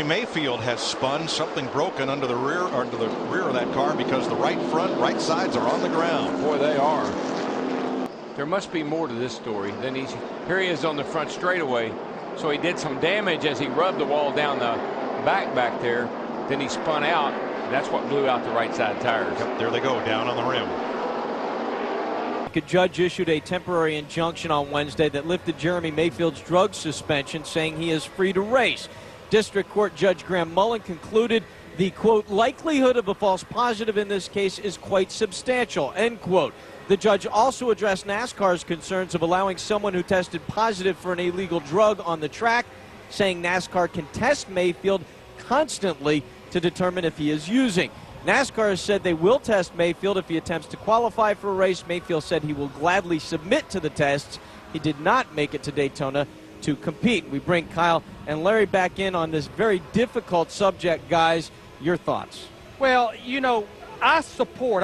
Jeremy Mayfield has spun, something broken under the rear of that car, because the right sides are on the ground. Boy, they are. There must be more to this story than here he is on the front straightaway. So he did some damage as he rubbed the wall down the back there. Then he spun out. That's what blew out the right side tires. Yep, there they go, down on the rim. A judge issued a temporary injunction on Wednesday that lifted Jeremy Mayfield's drug suspension, saying he is free to race. District Court Judge Graham Mullen concluded the, quote, likelihood of a false positive in this case is quite substantial, end quote. The judge also addressed NASCAR's concerns of allowing someone who tested positive for an illegal drug on the track, saying NASCAR can test Mayfield constantly to determine if he is using. NASCAR has said they will test Mayfield if he attempts to qualify for a race. Mayfield said he will gladly submit to the tests. He did not make it to Daytona to compete. We bring Kyle and Larry back in on this very difficult subject. Guys, your thoughts? Well, you know, I'm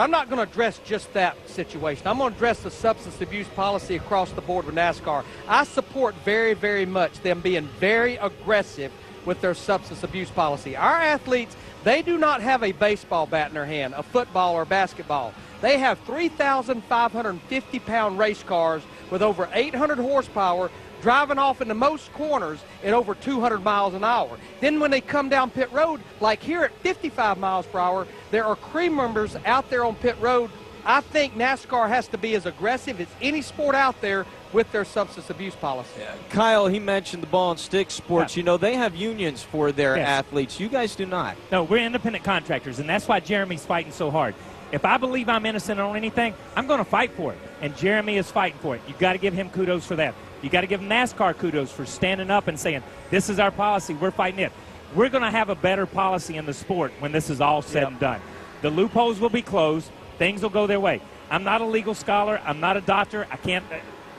not going to address just that situation. I'm going to address the substance abuse policy across the board with NASCAR. I support very, very much them being very aggressive with their substance abuse policy. Our athletes, they do not have a baseball bat in their hand, a football or basketball. They have 3,550-pound race cars with over 800 horsepower driving off into most corners at over 200 miles an hour. Then when they come down pit road, like here at 55 miles per hour, there are crew members out there on pit road. I think NASCAR has to be as aggressive as any sport out there with their substance abuse policy. Kyle, he mentioned the ball and stick sports. Yeah. You know, they have unions for their Yes. athletes. You guys do not. No, we're independent contractors, and that's why Jeremy's fighting so hard. If I believe I'm innocent on anything, I'm going to fight for it, and Jeremy is fighting for it. You've got to give him kudos for that. You got to give NASCAR kudos for standing up and saying, this is our policy, we're fighting it. We're going to have a better policy in the sport when this is all said and done. The loopholes will be closed. Things will go their way. I'm not a legal scholar. I'm not a doctor. I can't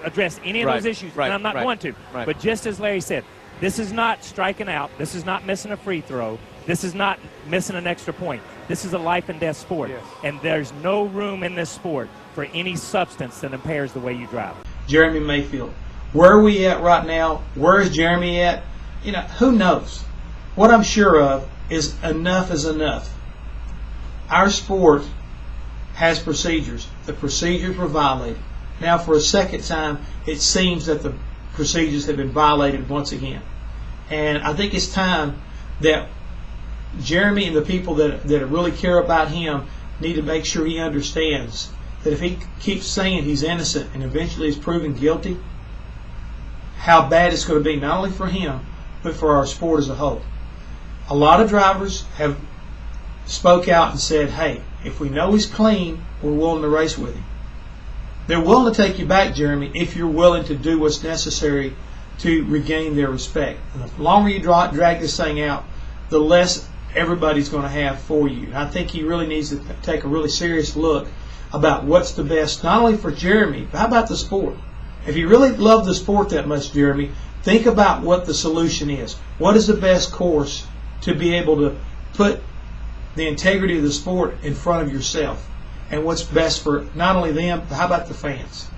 address any of those issues, and I'm not going to. But just as Larry said, this is not striking out. This is not missing a free throw. This is not missing an extra point. This is a life and death sport, and there's no room in this sport for any substance that impairs the way you drive. Jeremy Mayfield, where are we at right now? Where is Jeremy at? You know, who knows? What I'm sure of is enough is enough. Our sport has procedures. The procedures were violated. Now, for a second time, it seems that the procedures have been violated once again. And I think it's time that Jeremy and the people that really care about him need to make sure he understands that if he keeps saying he's innocent and eventually is proven guilty, how bad it's going to be, not only for him, but for our sport as a whole. A lot of drivers have spoke out and said, hey, if we know he's clean, we're willing to race with him. They're willing to take you back, Jeremy, if you're willing to do what's necessary to regain their respect. And the longer you drag this thing out, the less everybody's going to have for you. And I think he really needs to take a really serious look about what's the best, not only for Jeremy, but how about the sport? If you really love the sport that much, Jeremy, think about what the solution is. What is the best course to be able to put the integrity of the sport in front of yourself? And what's best for not only them, but how about the fans?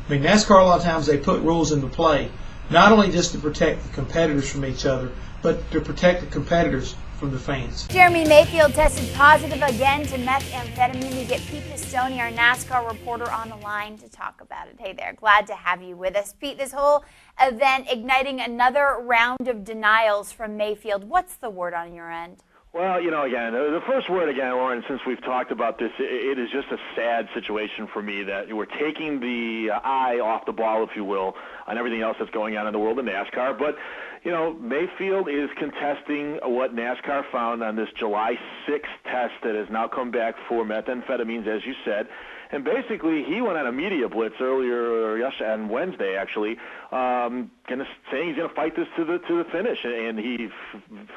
I mean, NASCAR, a lot of times they put rules into play, not only just to protect the competitors from each other, but to protect the competitors from the fans. Jeremy Mayfield tested positive again to methamphetamine. We get Pete Pistone, our NASCAR reporter, on the line to talk about it. Hey there, glad to have you with us. Pete, this whole event igniting another round of denials from Mayfield. What's the word on your end? Well, you know, again, the first word again, Lauren, since we've talked about this, it is just a sad situation for me that we're taking the eye off the ball, if you will, on everything else that's going on in the world of NASCAR. But, you know, Mayfield is contesting what NASCAR found on this July 6th test that has now come back for methamphetamines, as you said. And basically, he went on a media blitz earlier, yesterday, on Wednesday, actually, saying he's going to fight this to the finish, and he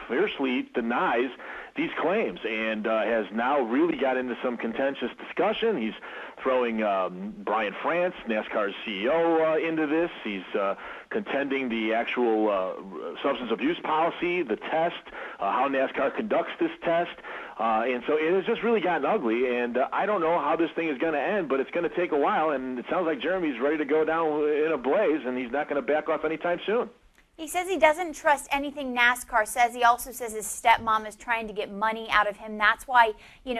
fiercely denies these claims, and has now really got into some contentious discussion. He's throwing Brian France, NASCAR's CEO, into this. He's contending the actual substance abuse policy, the test, how NASCAR conducts this test. And so it has just really gotten ugly, and I don't know how this thing is going to end, but it's going to take a while, and it sounds like Jeremy's ready to go down in a blaze, and he's not going to back off anytime soon. He says he doesn't trust anything NASCAR says. He also says his stepmom is trying to get money out of him. That's why,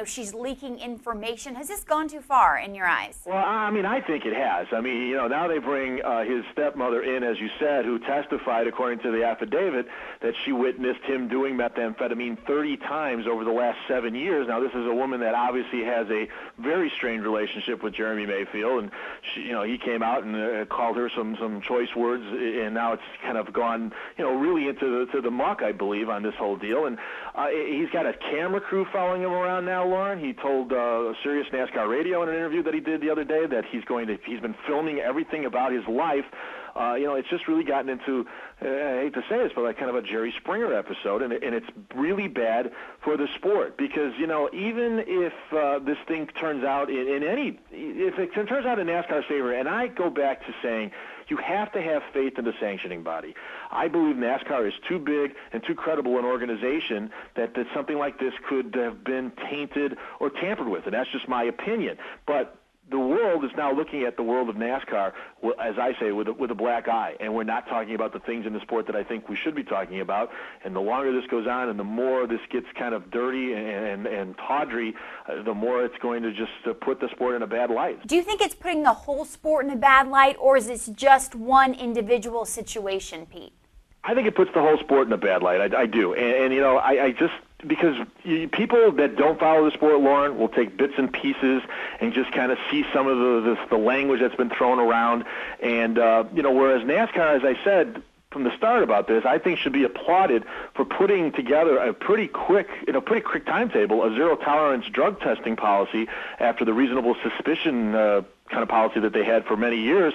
she's leaking information. Has this gone too far in your eyes? Well, I mean, I think it has. I mean, now they bring his stepmother in, as you said, who testified, according to the affidavit, that she witnessed him doing methamphetamine 30 times over the last 7 years. Now, this is a woman that obviously has a very strained relationship with Jeremy Mayfield, and he came out and called her some choice words, and now it's kind of gone, really into the muck, I believe, on this whole deal. And he's got a camera crew following him around now, Lauren. He told Sirius NASCAR Radio in an interview that he did the other day that he's been filming everything about his life. It's just really gotten into, I hate to say this, but like kind of a Jerry Springer episode, and it's really bad for the sport because, even if this thing turns out if it turns out in NASCAR's favor, and I go back to saying you have to have faith in the sanctioning body. I believe NASCAR is too big and too credible an organization that something like this could have been tainted or tampered with, and that's just my opinion. But the world is now looking at the world of NASCAR, as I say, with a black eye, and we're not talking about the things in the sport that I think we should be talking about. And the longer this goes on and the more this gets kind of dirty and tawdry, the more it's going to just put the sport in a bad light. Do you think it's putting the whole sport in a bad light, or is this just one individual situation, Pete? I think it puts the whole sport in a bad light. I do. And I just... Because people that don't follow the sport, Lauren, will take bits and pieces and just kind of see some of the language that's been thrown around. And, whereas NASCAR, as I said from the start about this, I think should be applauded for putting together a pretty quick timetable, a zero-tolerance drug testing policy after the reasonable suspicion kind of policy that they had for many years,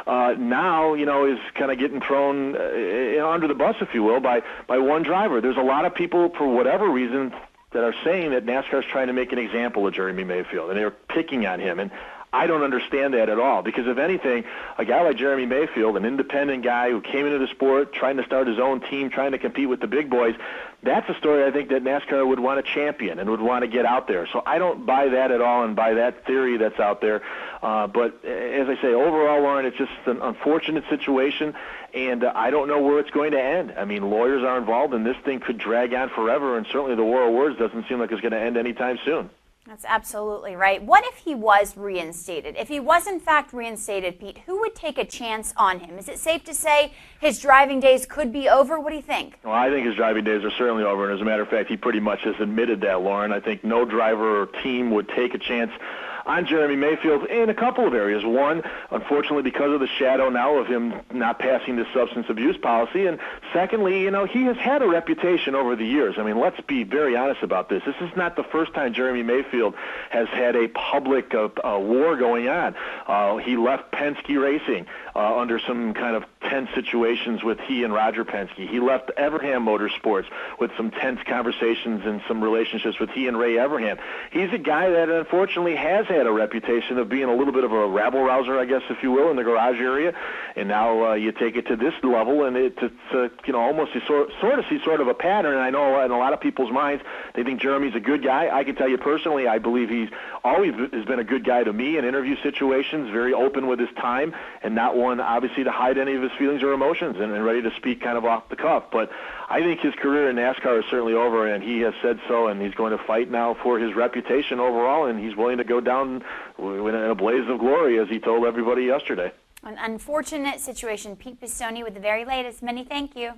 now, is kind of getting thrown under the bus, if you will, by one driver. There's a lot of people, for whatever reason, that are saying that NASCAR is trying to make an example of Jeremy Mayfield, and they're picking on him. And I don't understand that at all, because if anything, a guy like Jeremy Mayfield, an independent guy who came into the sport trying to start his own team, trying to compete with the big boys, that's a story I think that NASCAR would want to champion and would want to get out there. So I don't buy that at all and buy that theory that's out there. But as I say, overall, Lauren, it's just an unfortunate situation, and I don't know where it's going to end. I mean, lawyers are involved, and this thing could drag on forever, and certainly the war of words doesn't seem like it's going to end anytime soon. That's absolutely right. What if he was reinstated? If he was in fact reinstated, Pete, who would take a chance on him? Is it safe to say his driving days could be over? What do you think? Well, I think his driving days are certainly over, and as a matter of fact, he pretty much has admitted that, Lauren. I think no driver or team would take a chance on Jeremy Mayfield in a couple of areas. One, unfortunately, because of the shadow now of him not passing this substance abuse policy. And secondly, he has had a reputation over the years. I mean, let's be very honest about this. This is not the first time Jeremy Mayfield has had a public war going on. He left Penske Racing under some kind of tense situations with he and Roger Penske. He left Everham Motorsports with some tense conversations and some relationships with he and Ray Everham. He's a guy that unfortunately has had a reputation of being a little bit of a rabble-rouser, I guess, if you will, in the garage area. And now you take it to this level, and it's almost you sort of see sort of a pattern. And I know in a lot of people's minds, they think Jeremy's a good guy. I can tell you personally, I believe he's always has been a good guy to me in interview situations, very open with his time, and not one, obviously, to hide any of his feelings or emotions, and ready to speak kind of off the cuff. But I think his career in NASCAR is certainly over, and he has said so, and he's going to fight now for his reputation overall, and he's willing to go down in a blaze of glory, as he told everybody yesterday. An unfortunate situation. Pete Pistone with the very latest. Many thank you.